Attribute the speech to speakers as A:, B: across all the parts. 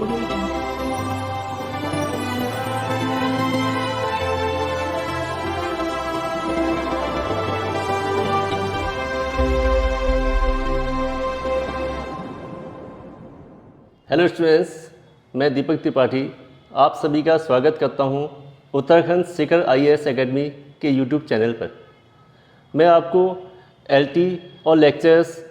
A: Audio Jungle.
B: Hello students, मैं दीपक त्रिपाठी आप सभी का स्वागत करता हूं उत्तराखंड शिखर आईएएस एकेडमी के यूट्यूब चैनल पर। मैं आपको एलटी और लेक्चर्स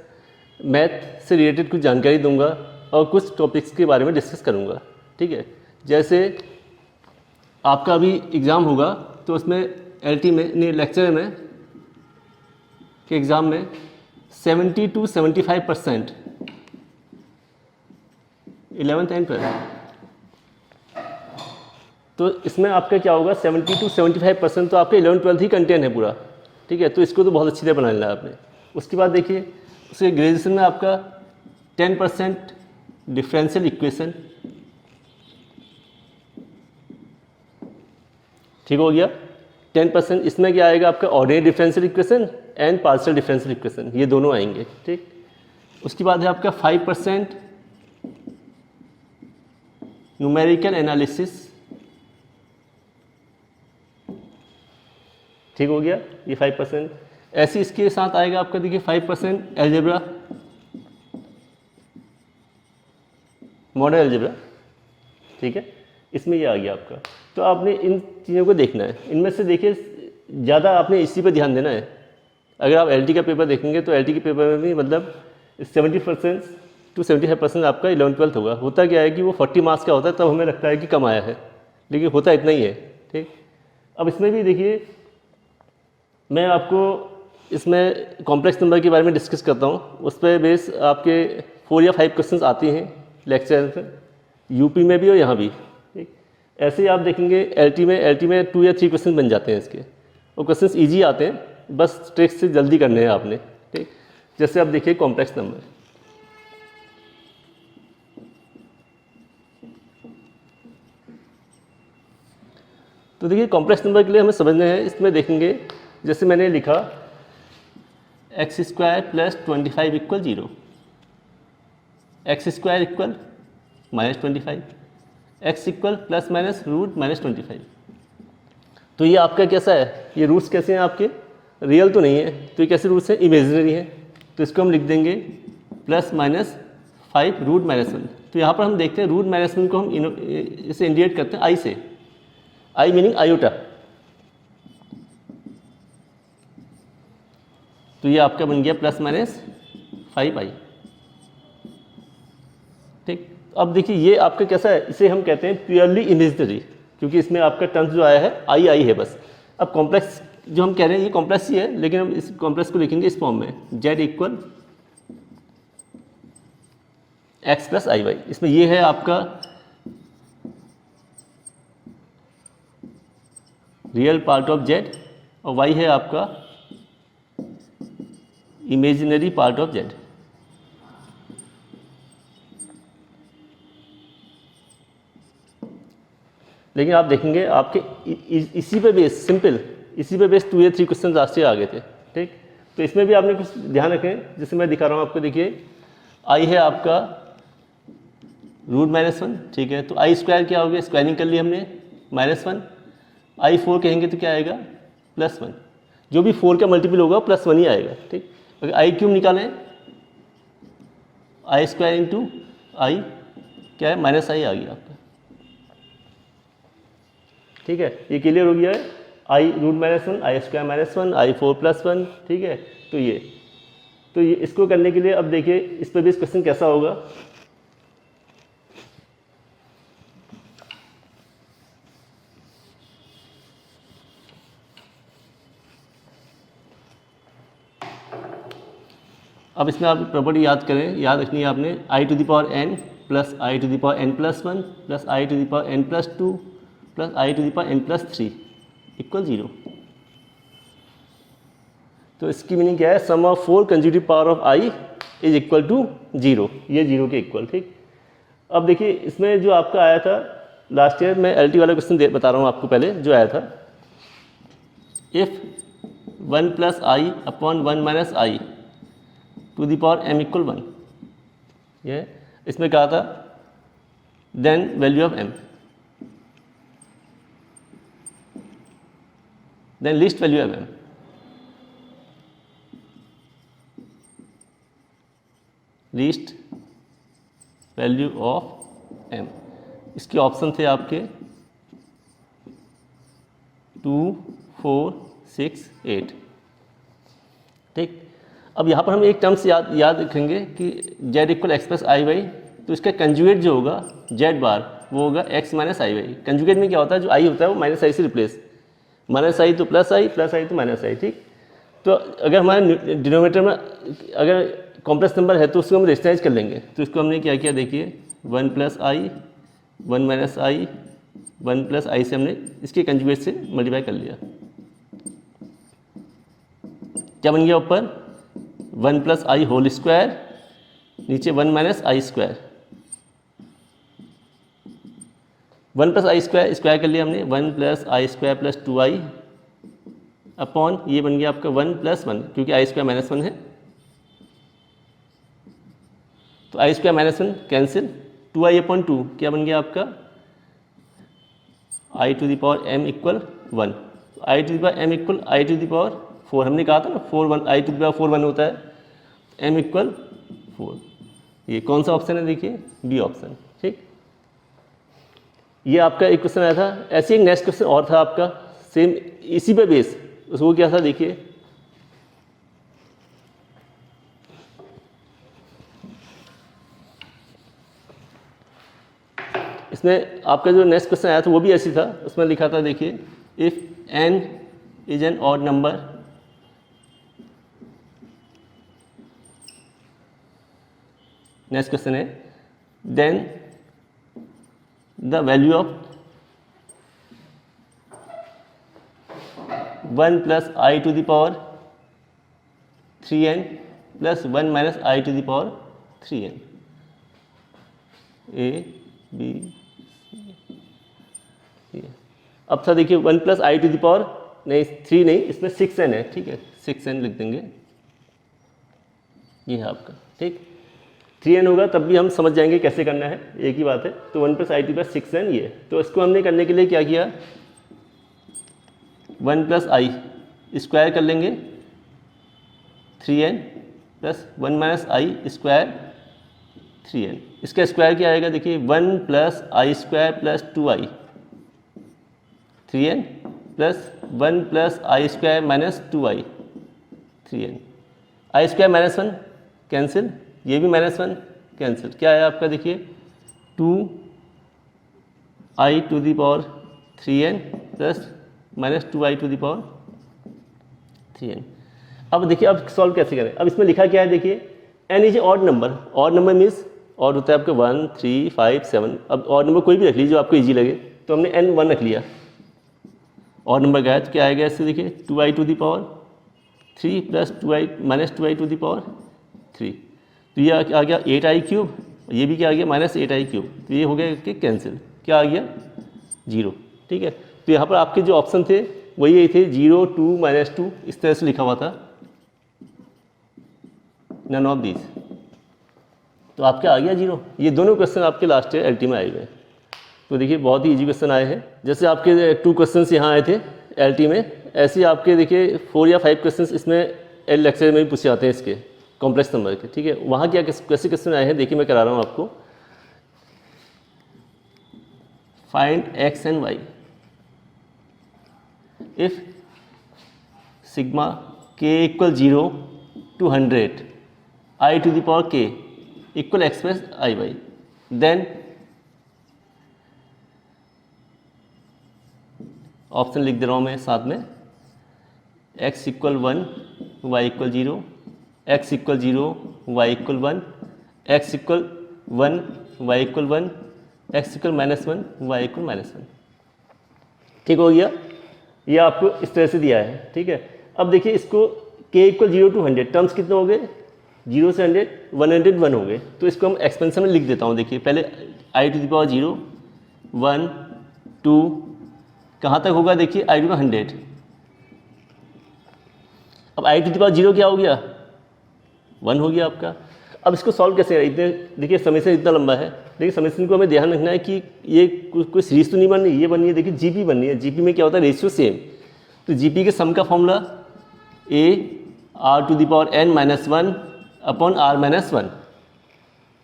B: मैथ से रिलेटेड कुछ जानकारी दूंगा और कुछ टॉपिक्स के बारे में डिस्कस करूंगा। ठीक है, जैसे आपका अभी एग्ज़ाम होगा तो उसमें एलटी में नहीं लेक्चर में के एग्ज़ाम में 70 to 75% 11th एंड 12th, तो इसमें आपका क्या होगा 70 to 75% तो आपका 11th-12th ही कंटेंट है पूरा। ठीक है, तो इसको तो बहुत अच्छी तरह बना लेना आपने। उसके बाद देखिए उसके ग्रेजुएशन में आपका 10% डिफरेंशियल इक्वेशन, ठीक हो गया। 10% इसमें क्या आएगा आपका ordinary differential equation and partial differential equation, ये दोनों आएंगे। ठीक, उसके बाद है आपका 5% न्यूमेरिकल एनालिसिस, ठीक हो गया ये 5%। ऐसे इसके साथ आएगा आपका देखिए 5% एल्जेब्रा, मॉडर्न एल्जेब्रा। ठीक है, इसमें ये आ गया आपका। तो आपने इन चीज़ों को देखना है। इनमें से देखिए ज़्यादा आपने इसी पर ध्यान देना है। अगर आप एलटी का पेपर देखेंगे तो एलटी के पेपर में भी मतलब 70% to 75% आपका 11th-12th होगा। होता क्या है कि वो 40 मार्क्स का होता है, तब हमें लगता है कि कम आया है, लेकिन होता इतना ही है। ठीक, अब इसमें भी देखिए मैं आपको इसमें कॉम्प्लेक्स नंबर के बारे में डिस्कस करता हूँ। उस पर बेस आपके 4 या 5 क्वेश्चंस आती हैं लेक्चर में, यूपी में भी और यहाँ भी। ठीक, ऐसे ही आप देखेंगे एलटी में 2 या 3 क्वेश्चन बन जाते हैं इसके, और क्वेश्चंस ईजी आते हैं, बस ट्रिक्स से जल्दी करने हैं आपने। ठीक, जैसे आप देखिए कॉम्प्लेक्स नंबर, तो देखिए कॉम्प्लेक्स नंबर के लिए हमें समझना है। इसमें देखेंगे जैसे मैंने लिखा x² + 25 = 0, x² equal -25, x equal ±√-25। तो ये आपका कैसा है, ये रूट्स कैसे हैं आपके, रियल तो नहीं है, तो ये कैसे रूट्स हैं, इमेजिनरी है। तो इसको हम लिख देंगे +-5√-1। तो यहाँ पर हम देखते हैं √-1 को हम इसे इंडिकेट करते हैं आई से, आई मीनिंग आयोटा। तो ये आपका बन गया +-5i। ठीक, अब देखिए ये आपका कैसा है, इसे हम कहते हैं प्योरली इमेजिनरी, क्योंकि इसमें आपका टर्म्स जो आया है आई है बस। अब कॉम्प्लेक्स जो हम कह रहे हैं ये कॉम्प्लेक्स ही है, लेकिन हम इस कॉम्प्लेक्स को लिखेंगे इस फॉर्म में z = x + iy। इसमें ये है आपका रियल पार्ट ऑफ z और y है आपका इमेजिनरी पार्ट ऑफ z। लेकिन आप देखेंगे आपके इसी पे बेस सिंपल, इसी पे बेस 2 या 3 क्वेश्चन लास्ट ईयर आ गए थे। ठीक, तो इसमें भी आपने कुछ ध्यान रखें, जैसे मैं दिखा रहा हूँ आपको। देखिए आई है आपका √-1, ठीक है, तो i² क्या हो गया, स्क्वायरिंग कर ली हमने, -1। i4 कहेंगे तो क्या आएगा, +1। जो भी 4 का मल्टीपल होगा +1 ही आएगा। ठीक, अगर i³ निकालें, i² × i क्या है, -i आ गया आपका। ठीक है, ये क्लियर हो गया है, i √-1, i² -1, i4 +1। ठीक है, तो ये इसको करने के लिए अब देखिए इस पर भी इस क्वेश्चन कैसा होगा। अब इसमें आप प्रॉपर्टी याद करें, याद रखनी है आपने, i⁴ + i⁴n + i⁴n + 1 + i⁴n + 2 + i⁴n + 3 = 0। तो इसकी मीनिंग क्या है, sum of 4 consecutive power of i = 0, ये 0 के इक्वल। ठीक, अब देखिए इसमें जो आपका आया था लास्ट ईयर, मैं एलटी वाला क्वेश्चन बता रहा हूँ आपको, पहले जो आया था, if 1 + i/1 - i to the power m = 1, ये इसमें कहा था then value of m, then least value of m, least value of m। इसके ऑप्शन थे आपके 2, 4, 6, 8। ठीक, अब यहाँ पर हम एक टर्म्स याद रखेंगे कि z equal x plus i Y, तो इसका कंजुगेट जो होगा z बार वो होगा x माइनस आई वाई। कंजुगेट में क्या होता है, जो i होता है वो माइनस आई से रिप्लेस, माइनस आई तो प्लस आई, प्लस आई तो माइनस आई। ठीक, तो अगर हमारे डिनोमिनेटर में अगर कॉम्प्लेक्स नंबर है तो उसको हम रेशनलाइज कर लेंगे। तो इसको हमने क्या किया, देखिए 1 प्लस आई, 1 माइनस आई, 1 प्लस आई से हमने इसके कंजुगेट से मल्टीप्लाई कर लिया। क्या बन गया ऊपर 1 प्लस आई होल स्क्वायर, नीचे 1 minus I square. 1 plus i square square कर लिया हमने, 1 plus i square plus 2i upon ये बन गया आपका 1 प्लस 1, क्योंकि आई स्क्वायर माइनस 1 है तो i square minus 1 cancel, 2i upon 2 क्या बन गया आपका i to the power m equal 1। I to the power m equal i to the power 4, हमने कहा था ना 4 1, आई टू द पावर 4 1 होता है, m इक्वल 4। ये कौन सा ऑप्शन है, देखिए बी ऑप्शन। ठीक, ये आपका एक क्वेश्चन आया था। ऐसे एक नेक्स्ट क्वेश्चन और था आपका सेम इसी पे बेस, उसको क्या था देखिए, इसमें आपका जो नेक्स्ट क्वेश्चन आया था वो भी ऐसी था। उसमें लिखा था देखिए, if n is an odd number, next question है then the value of 1 plus i to the power 3n plus 1 minus i to the power 3n। A B C, अब था देखिए 1 plus i to the power, नहीं 3 नहीं, इसमें 6n है। ठीक है, 6n लिख देंगे, ये है आपका। ठीक, 3n होगा तब भी हम समझ जाएंगे कैसे करना है, एक ही बात है। तो 1 plus i two plus 6n ये, तो इसको हमने करने के लिए क्या किया, 1 प्लस आई स्क्वायर कर लेंगे 3n प्लस 1 माइनस आई स्क्वायर 3n। इसका स्क्वायर क्या आएगा देखिए, 1 plus i square plus 2i 3n plus 1 plus i square minus 2i 3n। I square minus 1 cancel, ये भी माइनस 1 कैंसिल, क्या है आपका देखिए 2i to the power 3n plus minus 2i to the power 3n। अब देखिए अब solve कैसे करें, अब इसमें लिखा क्या है देखिए, n is a odd number. Odd number means odd होता है आपके 1 3 5 7। अब ऑड नंबर कोई भी रख लीजिए जो आपको इजी लगे, तो हमने n 1 रख लिया। ऑड नंबर गया तो क्या आएगा इससे देखिए, 2i to the power 3 plus 2i minus 2i to the power 3। तो ये आ गया 8i क्यूब, ये भी क्या आ गया माइनस 8i क्यूब, तो ये हो गया कि कैंसिल, क्या आ गया 0। ठीक है, तो यहाँ पर आपके जो ऑप्शन थे वही यही थे 0 2 माइनस 2, इस तरह से लिखा हुआ था, नन ऑफ दीज, तो आपका आ गया 0। ये दोनों क्वेश्चन आपके लास्ट ईयर एलटी में आए हुए हैं। तो देखिए बहुत ही इजी क्वेश्चन आए हैं, जैसे आपके 2 क्वेश्चन यहाँ आए थे एलटी में, ऐसे आपके देखिए 4 या 5 क्वेश्चन इसमें एल लेक्चर में भी पूछे जाते हैं इसके कॉम्प्लेक्स नंबर के। ठीक है, वहाँ क्या कैसे क्वेश्चन आए हैं देखिए, मैं करा रहा हूँ आपको। Find x and y if sigma k equal 0 to 100 i to the power k equal x plus i y, then option लिख दे रहा हूँ मैं साथ में, x equal 1 y equal 0, x equal 0 y equal 1, x equal 1 y equal 1, x equal minus 1 y equal minus 1। ठीक हो गया, ये आपको इस तरह से दिया है। ठीक है, अब देखिए इसको k इक्वल 0 to 100, टर्म्स कितने हो गए, 0 से 101 हो गए, तो इसको हम एक्सपेंशन में लिख देता हूँ। देखिए पहले i टू द पावर 0 1 2 कहाँ तक होगा देखिए, i टू द 100। अब i टू द पावर 0 क्या हो गया 1 हो गया आपका। अब इसको सॉल्व कैसे करें, इतने देखिए समय से इतना लंबा है, देखिए समेशन को हमें ध्यान रखना है कि ये कोई सीरीज तो नहीं बन रही, ये बन रही है देखिए जीपी बन रही है। जीपी में क्या होता है, रेशियो सेम। तो जीपी के सम का formula a r to the power n minus one upon r minus one,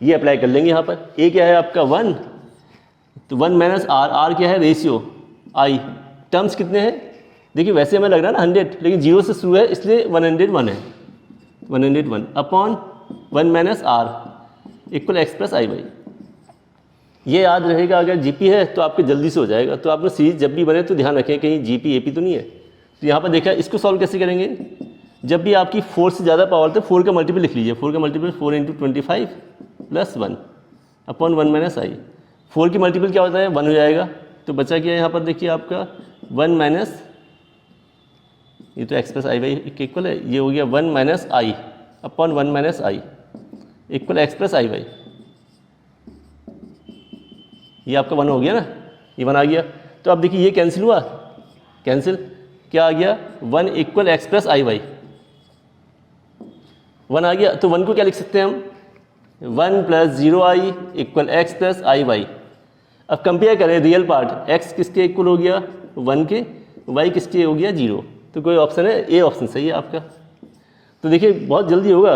B: ये अप्लाई कर लेंगे यहाँ पर। ए क्या है आपका 1, तो 1 माइनस आर, आर क्या है रेशियो आई, टर्म्स कितने हैं देखिए, वैसे हमें लग रहा है ना 100, लेकिन 0 से शुरू है इसलिए 101 है, 101 upon 1 minus r equal x plus i y. ये याद रहेगा, अगर जीपी है तो आपके जल्दी से हो जाएगा। तो आपने सीरीज जब भी बने तो ध्यान रखें कहीं जीपी एपी तो नहीं है। तो यहाँ पर देखा, इसको सॉल्व कैसे करेंगे, जब भी आपकी 4 से ज़्यादा पावर तो 4 का मल्टीपल लिख लीजिए, 4 का multiple 4 into 25 plus 1 upon 1 minus i. 4 की मल्टीपल क्या होता है 1 हो जाएगा, तो बचा क्या यहाँ पर देखिए आपका 1 माइनस, ये तो x plus i Y equal है, ये हो गया 1 minus I upon 1 minus I equal x plus i y. ये आपका 1 हो गया ना, ये 1 आ गया। तो अब देखिए ये कैंसिल हुआ, कैंसिल क्या आ गया 1 equal x plus i Y, 1 आ गया। तो 1 को क्या लिख सकते हैं हम 1 plus 0 I equal x plus i Y. अब कंपेयर करें रियल पार्ट, x किसके इक्वल हो गया 1 के, y किसके हो गया 0, तो कोई ऑप्शन है, ए ऑप्शन सही है आपका। तो देखिए बहुत जल्दी होगा,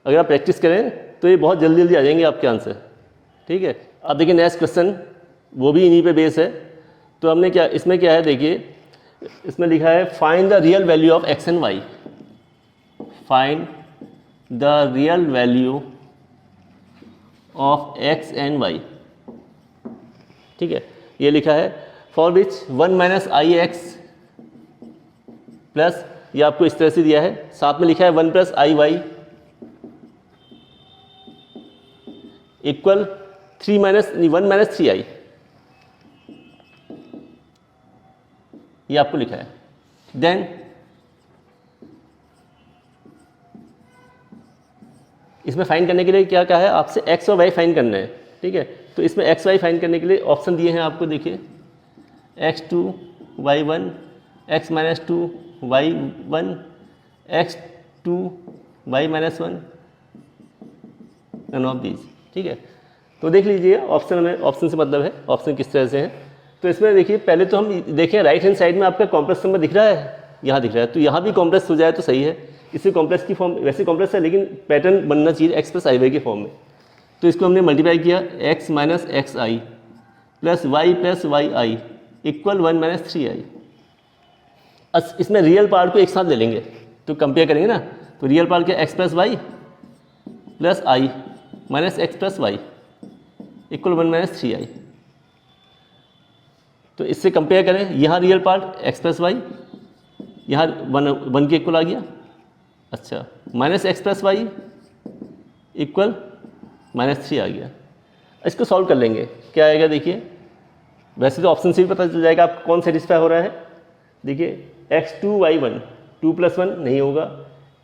B: अगर आप प्रैक्टिस करें तो ये बहुत जल्दी जल्दी आ जाएंगे आपके आंसर, ठीक है। अब देखिए नेक्स्ट क्वेश्चन, वो भी इन्हीं पे बेस है। तो हमने क्या, इसमें क्या है देखिए, इसमें लिखा है find the real value of x and y, find the real value of x and y, ठीक है। ये लिखा है for which 1 minus i x plus, ये आपको इस तरह से दिया है, साथ में लिखा है 1 plus i Y equal 1 minus 3 आई, ये आपको लिखा है। देन इसमें फाइंड करने के लिए क्या कहा है आपसे, एक्स और वाई फाइंड करना है, ठीक है। तो इसमें एक्स वाई फाइंड करने के लिए ऑप्शन दिए हैं आपको, देखिए x2 y1 x minus 2 y1 x2 y minus 1 none of these, ठीक है। तो देख लीजिए ऑप्शन में, ऑप्शन से मतलब है ऑप्शन किस तरह से हैं। तो इसमें देखिए पहले तो हम देखें राइट हैंड साइड में आपका कॉम्प्लेक्स नंबर दिख रहा है, यहाँ दिख रहा है, तो यहाँ भी कॉम्प्लेक्स हो जाए तो सही है। इससे कॉम्प्लेक्स की फॉर्म वैसे कॉम्प्लेक्स है, लेकिन पैटर्न बनना चाहिए एक्स प्लस आई वाई के फॉर्म में। तो इसको हमने मल्टीप्लाई किया x minus x I plus y plus Y I equal 1 minus 3 आई। इसमें रियल पार्ट को एक साथ ले लेंगे तो कंपेयर करेंगे ना, तो रियल पार्ट क्या x plus y plus i minus x plus y equal 1 minus 3 i. तो इससे कंपेयर करें, यहाँ real part x plus y, यहाँ 1 के इक्वल आ गया, अच्छा minus x plus y equal minus 3 आ गया। इसको सॉल्व कर लेंगे, क्या आएगा देखिए, वैसे तो ऑप्शन से भी पता चल जाएगा आपको कौन सेटिस्फाई हो रहा है। देखिए x2 y1 2 प्लस 1 नहीं होगा,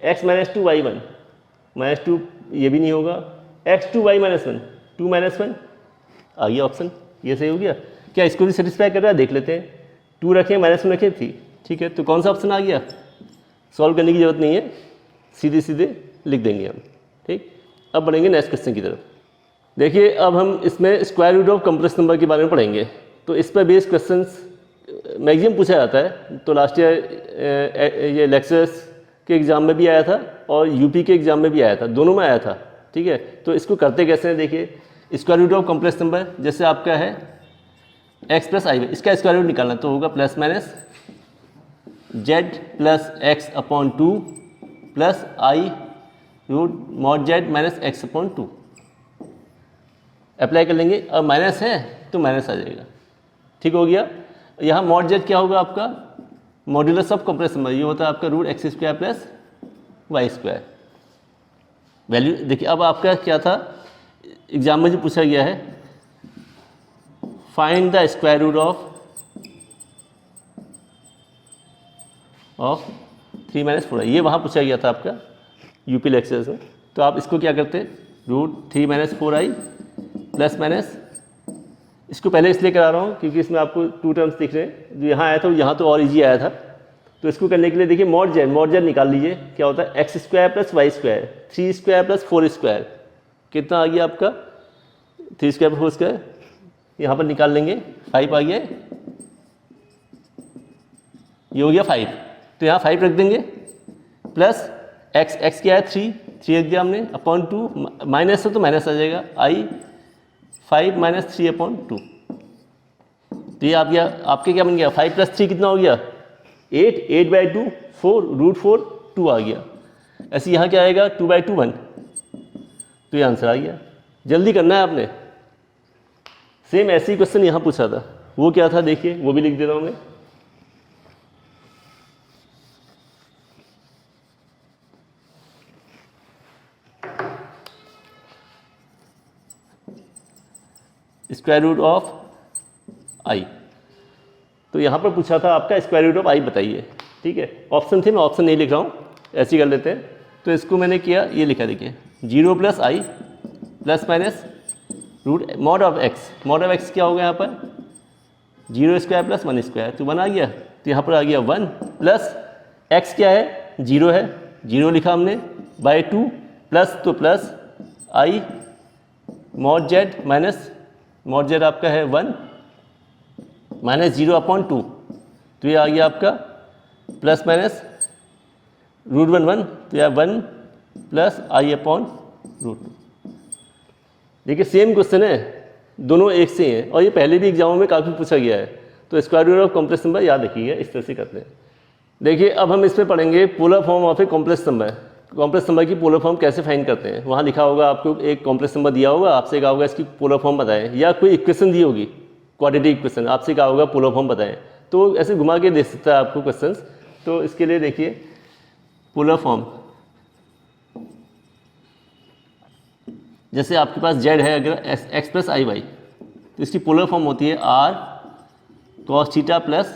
B: x माइनस 2 y1 माइनस 2 ये भी नहीं होगा, x2 y माइनस 1 2 माइनस 1 आ गया ऑप्शन, ये सही हो गया। क्या इसको भी सेटिस्फाई कर रहा है, देख लेते हैं। 2 रखें माइनस 1 रखें थी, ठीक है। तो कौन सा ऑप्शन आ गया, सॉल्व करने की जरूरत नहीं है, सीधे सीधे लिख देंगे हम, ठीक। अब बढ़ेंगे नेक्स्ट क्वेश्चन की तरफ। देखिए अब हम इसमें square root of complex number के बारे में पढ़ेंगे। तो इस पर बेस्ड क्वेश्चंस मैक्सिमम पूछा जाता है। तो लास्ट ईयर ये लेक्चर्स के एग्ज़ाम में भी आया था और यूपी के एग्ज़ाम में भी आया था, दोनों में आया था, ठीक है। तो इसको करते कैसे हैं, देखिए square root of complex number जैसे आपका है x प्लस आई, इसका स्क्वायर रूट निकालना तो होगा plus minus z plus x upon 2 plus i root mod z minus x upon 2 apply कर लेंगे। अब माइनस है तो माइनस आ जाएगा, ठीक हो गया। यहाँ मॉड z क्या होगा आपका, मॉड्यूलस ऑफ कॉम्प्लेक्स नंबर, ये होता है आपका root x square plus y square. Value देखिए, अब आपका क्या था एग्जाम में जो पूछा गया है, find the square root of 3 minus 4, ये वहाँ पूछा गया था आपका यूपी लेक्चर्स में। तो आप इसको क्या करते, रूट 3 माइनस 4 आई प्लस माइनस, इसको पहले इसलिए करा रहा हूँ क्योंकि इसमें आपको 2 टर्म्स दिख रहे हैं, जो यहाँ आया था यहाँ तो और इजी आया था। तो इसको करने के लिए देखिए मॉड जेड निकाल लीजिए, क्या होता है x square plus y square 3 square plus 4 square, कितना आ गया आपका 3 स्क्वायर 4 स्क्वायर, यहाँ पर निकाल लेंगे, 5 आ गया, ये हो गया 5, तो यहाँ 5 रख देंगे प्लस x क्या है 3 रख दिया हमने अपॉन 2, माइनस है तो माइनस आ जाएगा, आई 5 माइनस 3/2, तो ये आपके क्या बन गया, 5 + 3 कितना हो गया 8/2, 4√4 2 आ गया। ऐसे यहाँ क्या आएगा 2/2 1, तो ये आंसर आ गया। जल्दी करना है आपने। सेम ऐसे ही क्वेश्चन यहाँ पूछा था, वो क्या था देखिए, वो भी लिख दे रहा हूँ मैं। स्क्वायर रूट ऑफ आई, तो यहाँ पर पूछा था आपका स्क्वायर रूट ऑफ आई बताइए, ठीक है। ऑप्शन थे, मैं ऑप्शन नहीं लिख रहा हूँ, ऐसे ही कर लेते हैं। तो इसको मैंने किया, ये लिखा देखिए 0 + i ± root mod of x क्या होगा यहाँ पर 0² + 1 स्क्वायर, तो 1 आ गया, तो यहाँ पर आ गया 1 प्लस x क्या है 0 है, 0 लिखा हमने /2 प्लस, तो plus i mod z minus mod z आपका है 1 माइनस 0/2, तो ये आ गया आपका प्लस माइनस √1 तो यह 1 प्लस i/√2। देखिए सेम क्वेश्चन है, दोनों एक से हैं और ये पहले भी एग्जामों में काफ़ी पूछा गया है। तो square root of complex number याद रखिएगा, इस तरह से करते हैं। देखिए अब हम इसमें पढ़ेंगे polar form of a complex number. Complex number की पोलर फॉर्म कैसे फाइंड करते हैं। वहाँ लिखा होगा आपको एक कॉम्प्लेक्स नंबर दिया होगा, आपसे कहा होगा इसकी पोलर फॉर्म बताएं, या कोई इक्वेशन दी होगी क्वाड्रेटिक इक्वेशन, आपसे कहा होगा पोलर फॉर्म बताएं। तो ऐसे घुमा के दे सकता है आपको क्वेश्चन। तो इसके लिए देखिए पोलर फॉर्म, जैसे आपके पास z है अगर x + i/y, तो इसकी पोलर फॉर्म होती है r cos theta plus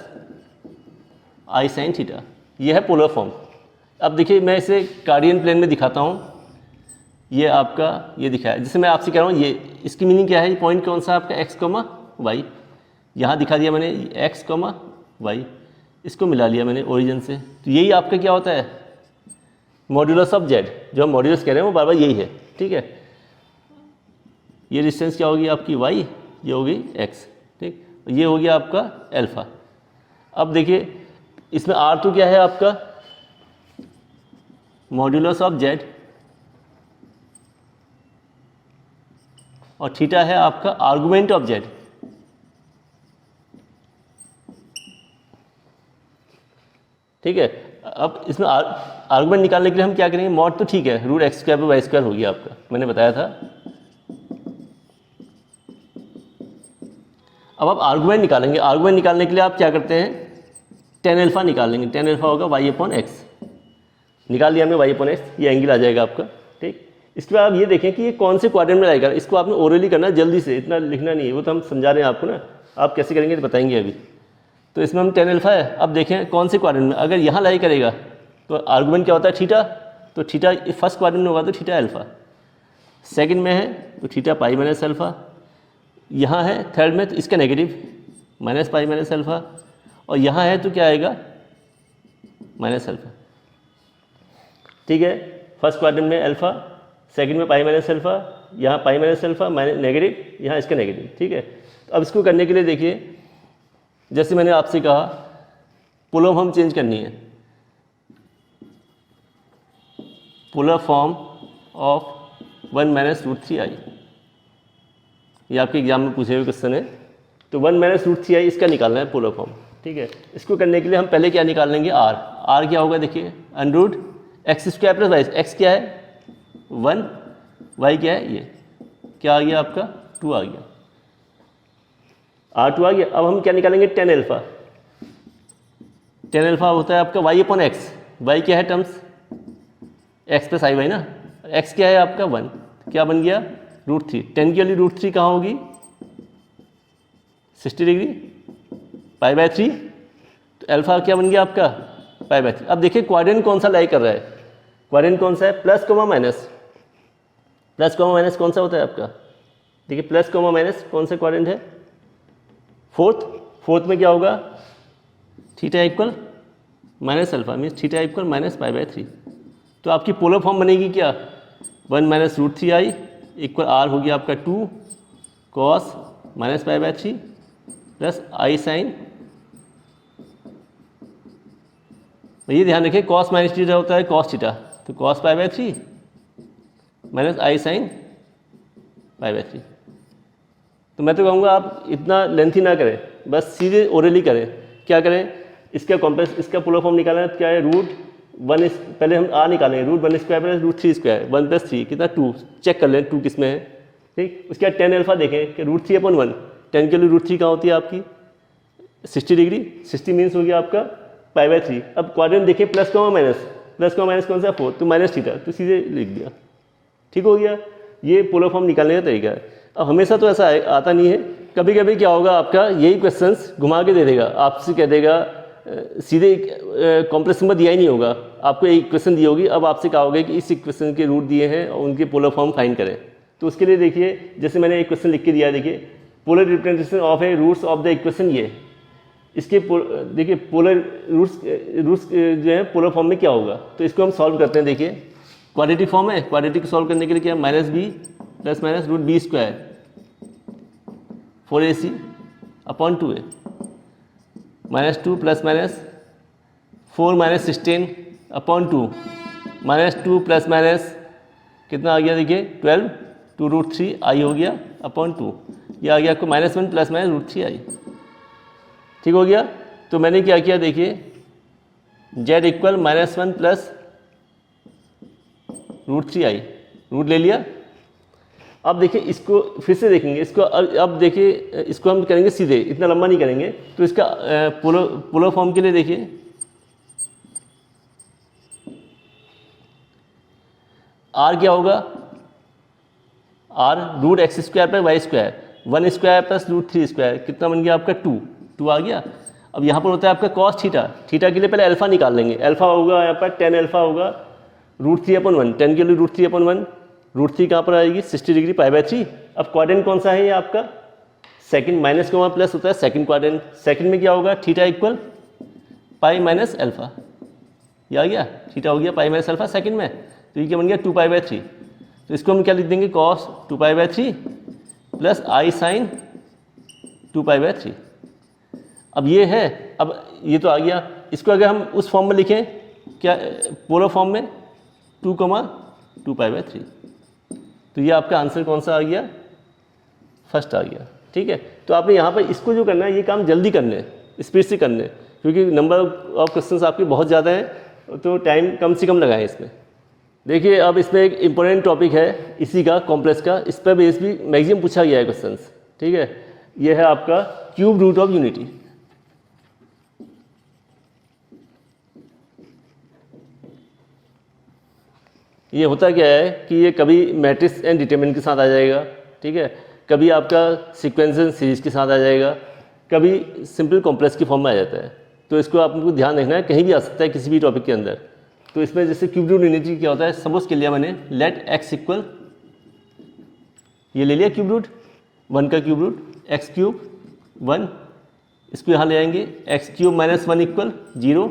B: i sin theta, ये है पोलर फॉर्म। अब देखिए मैं इसे कार्डियन प्लेन में दिखाता हूँ, ये आपका ये दिखा है, जैसे मैं आपसे कह रहा हूँ, ये इसकी मीनिंग क्या है, ये पॉइंट कौन सा है आपका x, y, यहाँ दिखा दिया मैंने x, y, इसको मिला लिया मैंने ओरिजिन से, तो यही आपका क्या होता है मॉड्यूलस ऑफ z, जो हम मॉड्यूलस कह रहे हैं वो बार बार यही है, ठीक है। ये डिस्टेंस क्या होगी आपकी y, ये होगी x, ठीक, ये हो गया आपका अल्फा। अब देखिए इसमें r तो क्या है आपका मॉड्यूलस ऑफ z, और थीटा है आपका आर्गुमेंट ऑफ z, ठीक है। अब इसमें आर्गुमेंट निकालने के लिए हम क्या करेंगे, मॉड तो ठीक है, √x² / y² हो गया आपका, मैंने बताया था। अब आप आर्गुमेंट निकालेंगे, आर्गुमेंट निकालने के लिए आप क्या करते हैं tan अल्फा निकालेंगे, tan अल्फा होगा y/x, निकाल लिया हमने y/x, ये एंगल आ जाएगा आपका, ठीक। इसके बाद आप ये देखें कि ये कौन से क्वाड्रेंट में आएगा, इसको आपने ओरली करना जल्दी से, इतना लिखना नहीं है, वो तो हम समझा रहे हैं आपको ना, आप कैसे करेंगे तो बताएंगे अभी। तो इसमें हम tan अल्फा है, अब देखें कौन से क्वाड्रेंट में, अगर यहाँ लाई करेगा तो आर्गुमेंट क्या होता है थीटा, तो थीटा फर्स्ट क्वाड्रेंट में होगा तो थीटा अल्फा, सेकंड में है तो थीटा पाई माइनस अल्फा, यहाँ है थर्ड में तो इसका negative minus pi minus alpha, और यहाँ है तो क्या आएगा माइनस अल्फा, ठीक है। फर्स्ट क्वाड्रेंट में अल्फा, सेकंड में पाई माइनस अल्फा, यहाँ pi minus alpha minus negative, यहाँ इसका नेगेटिव, ठीक है। तो अब इसको करने के लिए देखिए, जैसे मैंने आपसे कहा पोलर फॉर्म चेंज करनी है, पोलर फॉर्म ऑफ 1 - √3i, ये आपके एग्जाम में पूछे हुए क्वेश्चन है। तो 1 - √3i इसका निकालना है पोलर फॉर्म, ठीक है। इसको करने के लिए हम पहले क्या निकाल लेंगे r क्या होगा देखिए √x² + y, x क्या है 1, y क्या है ये क्या आ गया आपका 2 आ गया, r2 आ गया। अब हम क्या निकालेंगे tan अल्फा, tan अल्फा होता है आपका y/x, y क्या है टर्म्स x + i/y ना, x क्या है आपका 1, क्या बन गया √3, 10 की वैल्यू √3 कहाँ होगी 60 डिग्री π/3, तो अल्फा क्या बन गया आपका π/3। अब देखिए क्वाड्रेंट कौन सा लाई कर रहा है, क्वाड्रेंट कौन सा है plus comma minus, plus comma minus कौन सा होता है आपका, देखिए प्लस कॉमा माइनस कौन सा क्वाड्रेंट है फोर्थ में क्या होगा theta equal minus alpha, means theta equal minus π/3। तो आपकी पोलर फॉर्म बनेगी क्या 1 - √3i इक्वल r हो गया आपका 2 cos minus pi by 3 plus i sine, ये ध्यान रखिए कॉस माइनस थीटा होता है कॉस थीटा, तो cos pi by 3 minus i sine pi by 3। तो मैं तो कहूँगा आप इतना लेंथी ना करें, बस सीधे ओरली करें। क्या करें, इसका कॉम्प्लेक्स, इसका पोलर फॉर्म निकालना है, क्या है रूट 1 पहले हम आ निकालेंगे, root 1 square plus root 3 square, 1 plus 3 कितना 2, चेक कर लें 2 किस में है। ठीक, उसके बाद टेन अल्फा देखें कि रूट 3/1, 10 के लिए रूट 3 कहाँ होती है आपकी 60 डिग्री, 60 मीन्स हो गया आपका पाई बाय 3। अब क्वाड्रेंट देखें प्लस कॉमा माइनस कौन सा 4, तो माइनस थीटा, तो सीधे लिख दिया, ठीक हो गया। ये पोलर फॉर्म निकालने का तरीका है। अब हमेशा तो ऐसा आता नहीं है, कभी कभी क्या होगा आपका यही क्वेश्चंस घुमा के दे देगा, आपसे कह देगा सीधे कॉम्प्लेक्स नंबर दिया ही नहीं होगा, आपको एक क्वेश्चन दी होगी, अब आपसे कहा होगा कि इस इक्वेशन के रूट दिए हैं और उनके पोलर फॉर्म फाइंड करें। तो उसके लिए देखिए, जैसे मैंने एक क्वेश्चन लिख के दिया है, देखिए polar representation of a roots of the equation, ये इसके देखिए पोलर रूट्स जो है पोलर फॉर्म में क्या होगा, तो इसको हम सॉल्व करते हैं। देखिए क्वाड्रेटिक फॉर्म है, क्वाड्रेटिक को सॉल्व करने के लिए क्या minus b plus minus root b square 4ac upon 2a minus 2 plus minus 4 minus 16 upon 2 minus 2 plus minus कितना आ गया, देखिए 12 2 रूट 3 आई हो गया अपॉन 2, ये आ गया आपको -1 प्लस माइनस रूट 3 आई, ठीक हो गया। तो मैंने क्या किया, देखिए z इक्वल -1 प्लस रूट 3 आई, रूट ले लिया। अब देखिए इसको फिर से देखेंगे, इसको अब देखिए इसको हम करेंगे सीधे, इतना लंबा नहीं करेंगे। तो इसका पोलर फॉर्म के लिए देखिए r क्या होगा, r रूट एक्स स्क्वायर पर y square, 1 square plus root 3 square कितना बन गया आपका 2 आ गया। अब यहाँ पर होता है आपका कॉस थीटा, थीटा के लिए पहले अल्फा निकाल लेंगे, अल्फा होगा यहाँ पर 10 अल्फा होगा रूट 3/1, 10 के लिए रूट 3/1, रूट 3 कहाँ पर आएगी 60 डिग्री पाई बाय 3। अब क्वाड्रेंट कौन सा है ये आपका सेकंड, माइनस कोमा प्लस होता है सेकंड क्वाड्रेंट, सेकंड में क्या होगा theta equal pi minus alpha, ये आ गया थीटा हो गया पाई माइनस अल्फा सेकंड में, तो ये क्या बन गया 2 पाई बाय 3। तो इसको हम क्या लिख देंगे cos 2 pi by 3 plus i sine 2 pi by 3। अब ये है, अब ये तो आ गया, इसको अगर हम उस फॉर्म में लिखें क्या पोलर फॉर्म में 2 पाई बाय 3, तो ये आपका आंसर कौन सा आ गया, फर्स्ट आ गया, ठीक है। तो आपने यहाँ पर इसको जो करना है ये काम जल्दी करने, स्पीड से करने, क्योंकि नंबर ऑफ क्वेश्चंस आपके बहुत ज़्यादा हैं, तो टाइम कम से कम लगाएं इसमें। देखिए अब इसमें एक इम्पोर्टेंट टॉपिक है इसी का, कॉम्प्लेक्स का, इस पर बेस भी मैक्सिमम पूछा गया है क्वेश्चंस, ठीक है। ये है आपका क्यूब रूट ऑफ यूनिटी। ये होता क्या है कि ये कभी मैट्रिक्स एंड डिटरमिनेंट के साथ आ जाएगा, ठीक है, कभी आपका सीक्वेंशियल सीरीज के साथ आ जाएगा, कभी सिंपल कॉम्प्लेक्स की फॉर्म में आ जाता है। तो इसको आपको ध्यान रखना है, कहीं भी आ सकता है किसी भी टॉपिक के अंदर। तो इसमें जैसे क्यूब रूट यूनिटी क्या होता है, सपोज के लिया मैंने लेट एक्स इक्वल, ये ले लिया क्यूब रूट 1 का क्यूब रूट एक्स क्यूब 1, इसको यहाँ ले आएंगे x cube minus 1 equal 0,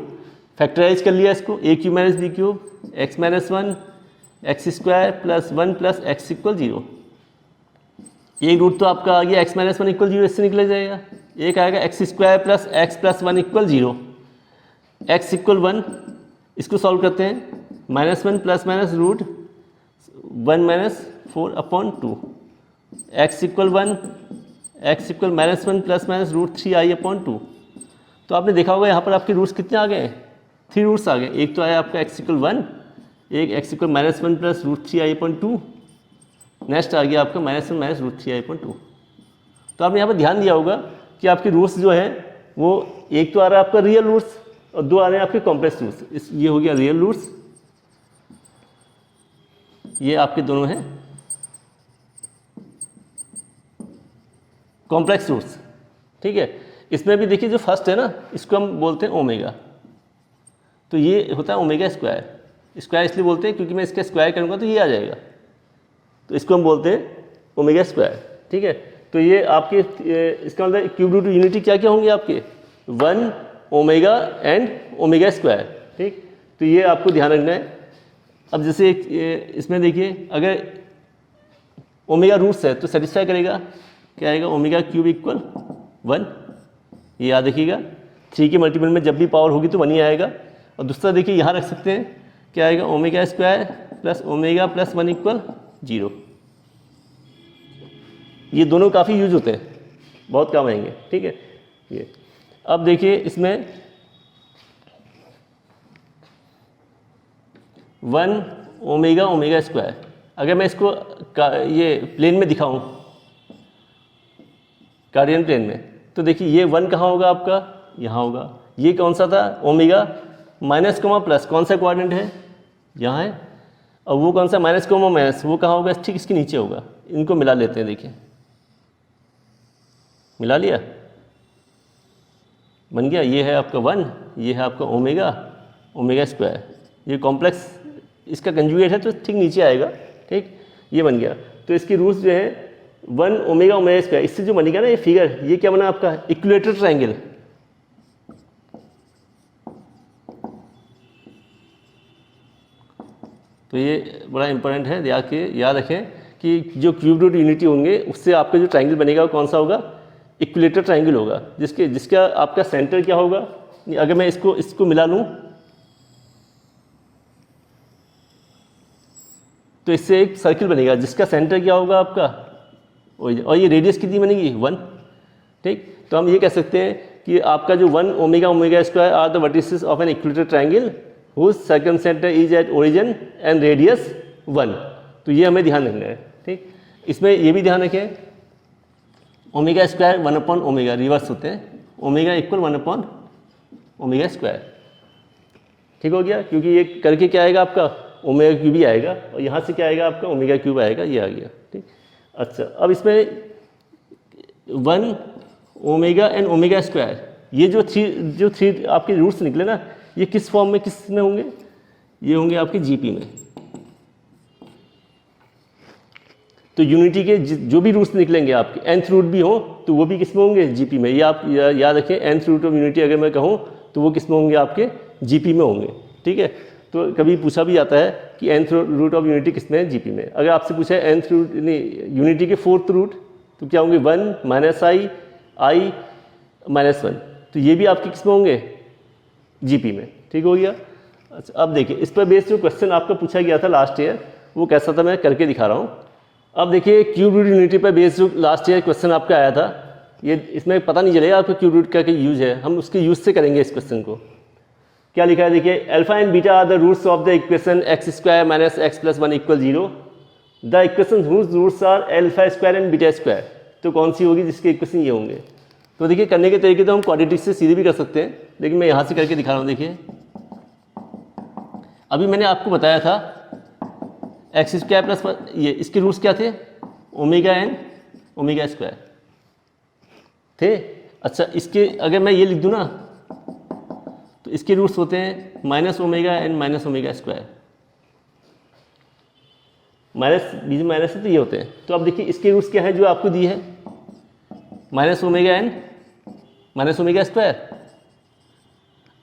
B: factorise कर लिया इसको a cube minus b cube x minus 1 x square plus 1 plus x equal 0। एक रूट तो आपका आ गया एक्स माइनस 1 इक्वल 0, इससे निकल जाएगा। एक आएगा x square plus x plus 1 equal 0, x equal 1, इसको सॉल्व करते हैं -1 plus minus root 1 minus 4 upon 2, x equal 1, x equal -1 plus minus root 3 i upon 2। तो आपने देखा होगा यहाँ पर आपके रूट्स कितने आ गए हैं, 3 रूट्स आ गए। एक तो आया आपका एक्स इक्वल 1, एक x equal -1 plus root 3 i upon 2, next आ गया आपका -1 माइनस रूट 3 आई अपॉन 2। तो आपने यहाँ पर ध्यान दिया होगा कि आपके रूट्स जो हैं वो एक तो आ रहा है आपका रियल रूट्स और 2 आ रहे हैं आपके कॉम्प्लेक्स रूट्स। ये हो गया रियल रूट्स, ये आपके दोनों हैं कॉम्प्लेक्स रूट्स, ठीक है। इसमें भी देखिए जो फर्स्ट है ना, इसको हम बोलते हैं ओमेगा, तो ये होता है ओमेगा स्क्वायर। स्क्वायर इसलिए बोलते हैं क्योंकि मैं इसका स्क्वायर करूँगा तो ये आ जाएगा, तो इसको हम बोलते हैं ओमेगा स्क्वायर, ठीक है। तो ये आपके इसका मतलब क्यूब रूट यूनिटी क्या क्या होंगे आपके 1 ओमेगा एंड ओमेगा स्क्वायर, ठीक। तो ये आपको ध्यान रखना है। अब जैसे इसमें देखिए अगर ओमेगा रूट्स है तो सेटिस्फाई करेगा क्या आएगा, ओमेगा क्यूब इक्वल 1, ये याद रखिएगा। 3 के मल्टीपल में जब भी पावर होगी तो 1 ही आएगा। और दूसरा देखिए यहाँ रख सकते हैं, क्या आएगा, omega square plus omega plus 1 equal 0। ये दोनों काफ़ी यूज होते हैं, बहुत काम आएंगे, ठीक है। ये अब देखिए इसमें 1 ओमेगा ओमेगा स्क्वायर, अगर मैं इसको ये प्लेन में दिखाऊं, कार्डियन प्लेन में, तो देखिए ये 1 कहाँ होगा आपका, यहाँ होगा। ये कौन सा था, ओमेगा माइनस कोमा प्लस, कौन सा क्वाड्रेंट है, यहाँ है। और वो कौन सा माइनस कोमा माइनस, वो कहाँ होगा, ठीक इसके नीचे होगा। इनको मिला लेते हैं, देखिए मिला लिया, बन गया। ये है आपका 1, ये है आपका ओमेगा ओमेगा स्क्वायर। ये कॉम्प्लेक्स इसका कंजुगेट है तो ठीक नीचे आएगा, ठीक, ये बन गया। तो इसकी रूट्स जो है 1 ओमेगा ओमेगा स्क्वायर, इससे जो बनेगा ना ये फिगर, ये क्या बना आपका, इक्विलेटरल ट्रायंगल। तो ये बड़ा इंपॉर्टेंट है, याद रखें कि जो क्यूब रूट यूनिटी होंगे उससे आपका जो ट्रायंगल बनेगा वो कौन सा होगा, इक्विलेटरल ट्रायंगल होगा, जिसका आपका सेंटर क्या होगा। अगर मैं इसको मिला लूँ तो इससे एक सर्किल बनेगा जिसका सेंटर क्या होगा आपका, और ये रेडियस कितनी बनेगी, 1, ठीक। तो हम ये कह सकते हैं कि आपका जो 1 omega omega square are the vertices of an equilateral triangle whose circumcentre is at origin and radius 1। तो ये हमें ध्यान रखना है, ठीक। इसमें ये भी ध्यान रखें, omega square 1 upon omega reverse होते हैं, omega equal 1 upon omega square, ठीक हो गया। क्योंकि ये करके क्या आएगा आपका, ओमेगा क्यूब ही आएगा, और यहाँ से क्या आएगा आपका, ओमेगा क्यूब आएगा, ये आ गया, ठीक। अच्छा, अब इसमें 1 ओमेगा एंड ओमेगा स्क्वायर, ये जो थ्री आपके रूट्स निकले ना, ये किस फॉर्म में, किस में होंगे, ये होंगे आपके जीपी में। तो यूनिटी के जो भी रूट्स निकलेंगे आपके, nth रूट भी हो तो वो भी किस में होंगे, जीपी में। ये आप याद रखें, nth रूट ऑफ यूनिटी अगर मैं कहूँ तो वो किस में होंगे, आपके जीपी में होंगे, ठीक है। तो कभी पूछा भी जाता है कि nth रूट ऑफ यूनिटी किस में है, जीपी में। अगर आपसे पूछा है nth रूट यूनिटी के 4th रूट, तो क्या होंगे, 1 माइनस आई माइनस 1, तो ये भी आपके किस में होंगे, जीपी में, ठीक हो गया। अच्छा, अब देखिए इस पर बेस्ड जो क्वेश्चन आपका पूछा गया था लास्ट ईयर, वो कैसा था मैं करके दिखा रहा हूँ। अब देखिए क्यूब रूट यूनिटी पर बेस्ड जो लास्ट ईयर क्वेश्चन आपका आया था, ये इसमें पता नहीं चलेगा आपको क्यूब रूट का यूज है, हम उसके यूज से करेंगे इस क्वेश्चन को। क्या लिखा है देखिए, alpha and beta are the roots of the equation x square minus x plus 1 equal 0। The equation whose roots are alpha square and beta square. तो कौन सी होगी जिसके इक्वेशन ये होंगे। तो देखिए करने के तरीके तो हम क्वाड्रेटिक से सीधे भी कर सकते हैं, लेकिन मैं यहाँ से करके दिखा रहा हूँ। देखिए अभी मैंने आपको बताया था एक्स स्क्वायर प्लस, ये इसके रूट्स क्या थे, ओमेगा एन ओमेगा स्क्वायर थे। अच्छा, इसके अगर मैं ये लिख दूँ ना, तो इसके रूट्स होते हैं minus omega N minus omega square, minus बीच में माइनस है तो ये होते हैं। तो अब देखिए इसके रूट्स क्या है जो आपको दी है, minus omega N minus omega square.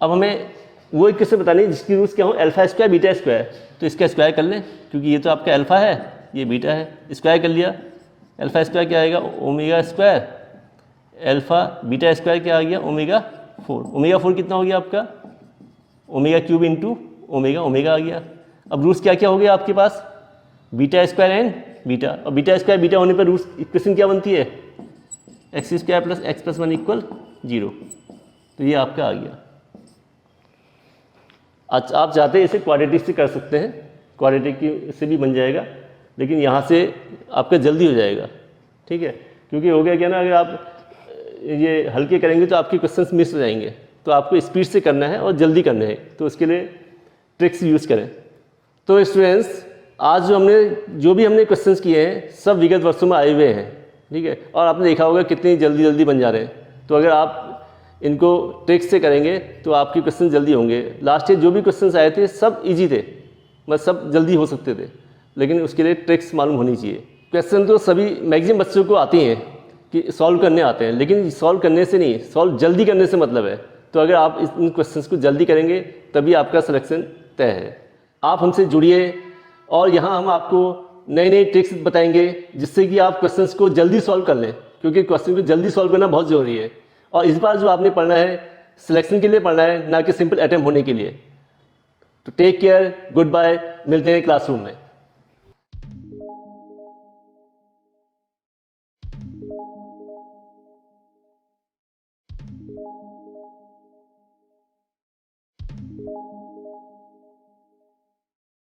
B: अब हमें वो एक किससे बतानी है जिसकी रूट्स क्या हो, अल्फा स्क्वायर बीटा स्क्वायर। तो इसका स्क्वायर कर लें, क्योंकि ये तो आपका अल्फा है, ये बीटा है, स्क्वायर कर लिया। अल्फा स्क्वायर क्या आएगा, omega square, alpha beta square क्या आ गया, ओमेगा 4। ओमेगा 4 कितना हो गया आपका, omega cube into omega, omega आ गया। अब रूट्स क्या क्या हो गया आपके पास, बीटा स्क्वायर एंड बीटा, और बीटा स्क्वायर बीटा होने पर रूट्स इक्वेशन क्या बनती है, x square plus x plus 1 equal 0। तो ये आपका आ गया। अच्छा, आप चाहते हैं इसे क्वाड्रेटिक से कर सकते हैं, क्वाड्रेटिक की से भी बन जाएगा, लेकिन यहाँ से आपका जल्दी हो जाएगा, ठीक है। क्योंकि हो गया क्या ना, अगर आप ये हल्के करेंगे तो आपके क्वेश्चंस मिस हो जाएंगे। तो आपको स्पीड से करना है और जल्दी करना है, तो उसके लिए ट्रिक्स यूज़ करें। तो स्टूडेंट्स, आज जो भी हमने क्वेश्चंस किए हैं सब विगत वर्षों में आए हुए हैं, ठीक है। और आपने देखा होगा कितनी जल्दी जल्दी बन जा रहे हैं। तो अगर आप इनको ट्रिक्स से करेंगे तो आपके क्वेश्चन जल्दी होंगे। लास्ट ईयर जो भी क्वेश्चंस आए थे सब इजी थे, मतलब सब जल्दी हो सकते थे, लेकिन उसके लिए ट्रिक्स मालूम होनी चाहिए। क्वेश्चन तो सभी मैक्सिमम बच्चों को आती हैं कि सॉल्व करने आते हैं, लेकिन सॉल्व करने से नहीं, सॉल्व जल्दी करने से मतलब है। तो अगर आप इन क्वेश्चंस को जल्दी करेंगे तभी आपका सिलेक्शन तय है। आप हमसे जुड़िए और यहाँ हम आपको नए नए ट्रिक्स बताएंगे जिससे कि आप क्वेश्चंस को जल्दी सॉल्व कर लें। क्योंकि क्वेश्चन को जल्दी सॉल्व करना बहुत ज़रूरी है। और इस बार जो आपने पढ़ना है सिलेक्शन के लिए पढ़ना है, ना कि सिंपल अटेम्प्ट होने के लिए। तो टेक केयर, गुड बाय, मिलते हैं क्लासरूम में।